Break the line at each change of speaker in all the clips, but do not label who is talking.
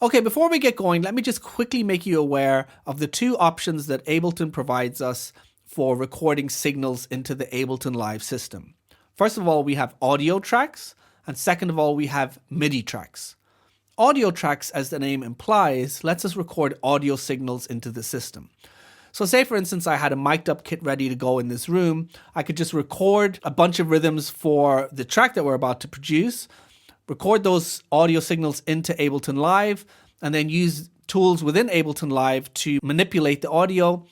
Okay, before we get going, let me just quickly make you aware of the two options that Ableton provides us for recording signals into the Ableton Live system. First of all, we have audio tracks, and second of all, we have MIDI tracks. Audio tracks, as the name implies, lets us record audio signals into the system. So say, for instance, I had a mic'd up kit ready to go in this room. I could just record a bunch of rhythms for the track that we're about to produce, record those audio signals into Ableton Live, and then use tools within Ableton Live to manipulate the audio,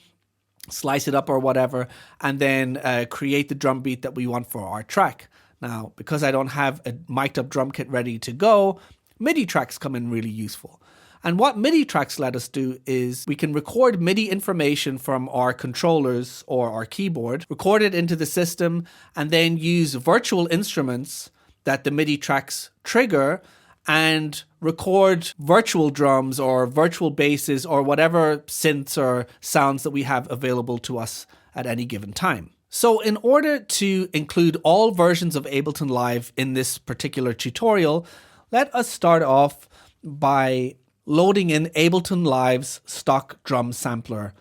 slice it up or whatever, and then create the drum beat that we want for our track. Now, because I don't have a mic'd up drum kit ready to go, MIDI tracks come in really useful. And what MIDI tracks let us do is we can record MIDI information from our controllers or our keyboard, record it into the system, and then use virtual instruments that the MIDI tracks trigger and record virtual drums or virtual basses or whatever synths or sounds that we have available to us at any given time. So in order to include all versions of Ableton Live in this particular tutorial, let us start off by loading in Ableton Live's stock drum sampler,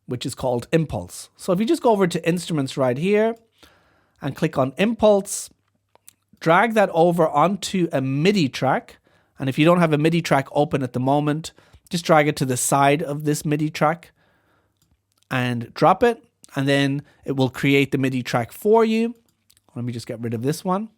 which is called Impulse. So if you just go over to Instruments right here and click on Impulse, drag that over onto a MIDI track. And if you don't have a MIDI track open at the moment, just drag it to the side of this MIDI track and drop it. And then it will create the MIDI track for you. Let me just get rid of this one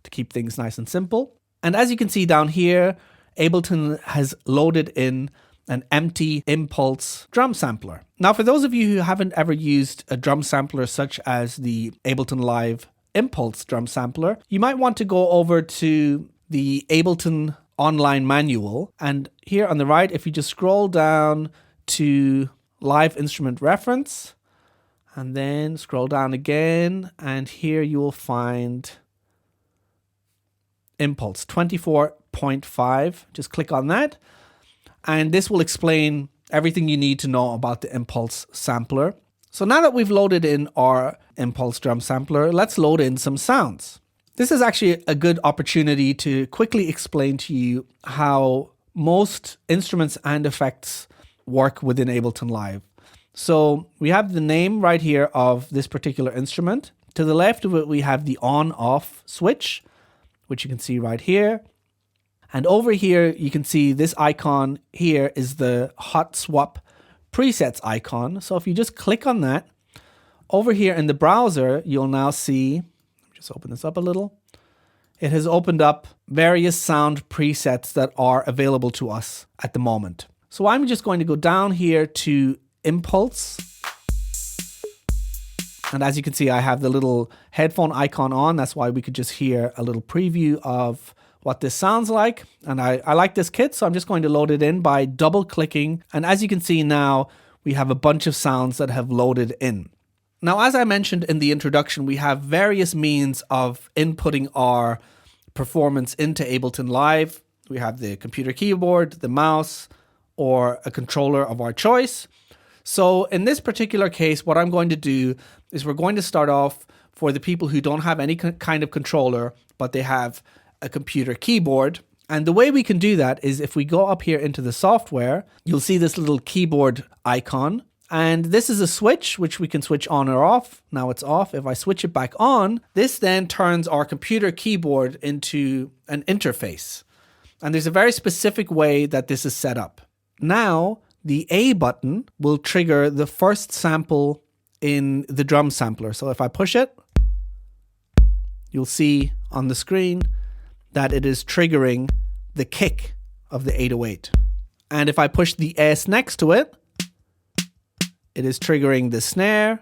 to keep things nice and simple. And as you can see down here, Ableton has loaded in an empty Impulse drum sampler. Now, for those of you who haven't ever used a drum sampler such as the Ableton Live Impulse drum sampler, you might want to go over to the Ableton online manual. And here on the right, if you just scroll down to Live Instrument Reference, and then scroll down again, and here you will find Impulse 24.5. Just click on that, and this will explain everything you need to know about the Impulse sampler. So now that we've loaded in our Impulse drum sampler, let's load in some sounds. This is actually a good opportunity to quickly explain to you how most instruments and effects work within Ableton Live. So we have the name right here of this particular instrument. To the left of it, we have the on-off switch, which you can see right here. And over here, you can see this icon here is the hot swap presets icon. So if you just click on that, over here in the browser, you'll now see, let me just open this up a little. It has opened up various sound presets that are available to us at the moment. So I'm just going to go down here to Impulse. And as you can see, I have the little headphone icon on. That's why we could just hear a little preview of what this sounds like. And I like this kit, so I'm just going to load it in by double clicking. And as you can see now, we have a bunch of sounds that have loaded in. Now, as I mentioned in the introduction, we have various means of inputting our performance into Ableton Live. We have the computer keyboard, the mouse, or a controller of our choice. So in this particular case, what I'm going to do is we're going to start off for the people who don't have any kind of controller, but they have a computer keyboard. And the way we can do that is if we go up here into the software, you'll see this little keyboard icon. And this is a switch, which we can switch on or off. Now it's off. If I switch it back on, this then turns our computer keyboard into an interface. And there's a very specific way that this is set up. Now, the A button will trigger the first sample in the drum sampler. So if I push it, you'll see on the screen that it is triggering the kick of the 808. And if I push the S next to it, it is triggering the snare.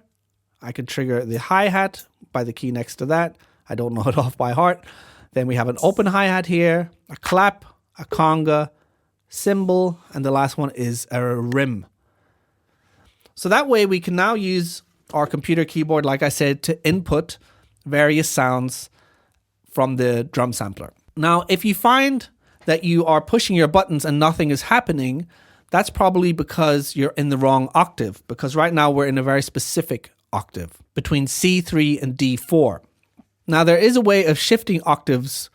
I can trigger the hi-hat by the key next to that. I don't know it off by heart. Then we have an open hi-hat here, a clap, a conga, cymbal, and the last one is a rim. So that way we can now use our computer keyboard, like I said, to input various sounds from the drum sampler. Now, if you find that you are pushing your buttons and nothing is happening, that's probably because you're in the wrong octave, because right now we're in a very specific octave between C3 and D4. Now, there is a way of shifting octaves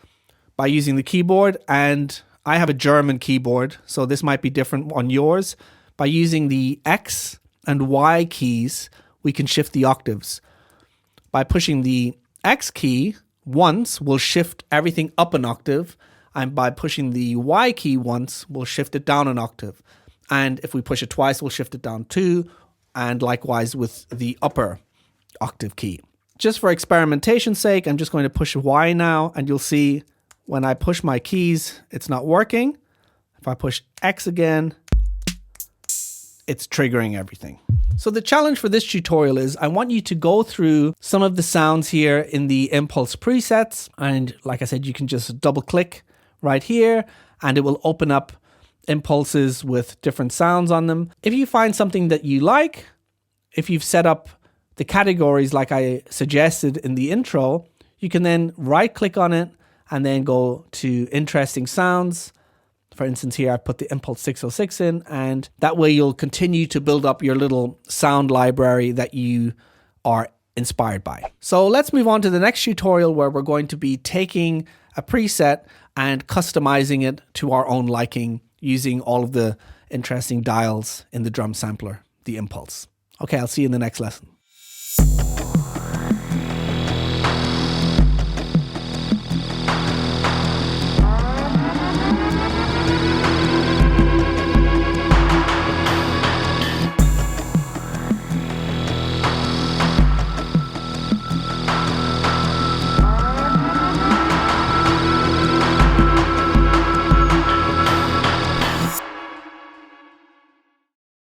by using the keyboard, and I have a German keyboard, so this might be different on yours. By using the X and Y keys, we can shift the octaves. By pushing the X key once, we'll shift everything up an octave. And by pushing the Y key once, we'll shift it down an octave. And if we push it twice, we'll shift it down 2. And likewise with the upper octave key. Just for experimentation's sake, I'm just going to push Y now. And you'll see when I push my keys, it's not working. If I push X again, it's triggering everything. So the challenge for this tutorial is I want you to go through some of the sounds here in the impulse presets. And like I said, you can just double click right here and it will open up impulses with different sounds on them. If you find something that you like, if you've set up the categories like I suggested in the intro, you can then right click on it and then go to interesting sounds. For instance, here I put the Impulse 606 in, and that way you'll continue to build up your little sound library that you are inspired by. So let's move on to the next tutorial where we're going to be taking a preset and customizing it to our own liking using all of the interesting dials in the drum sampler, the Impulse. Okay, I'll see you in the next lesson.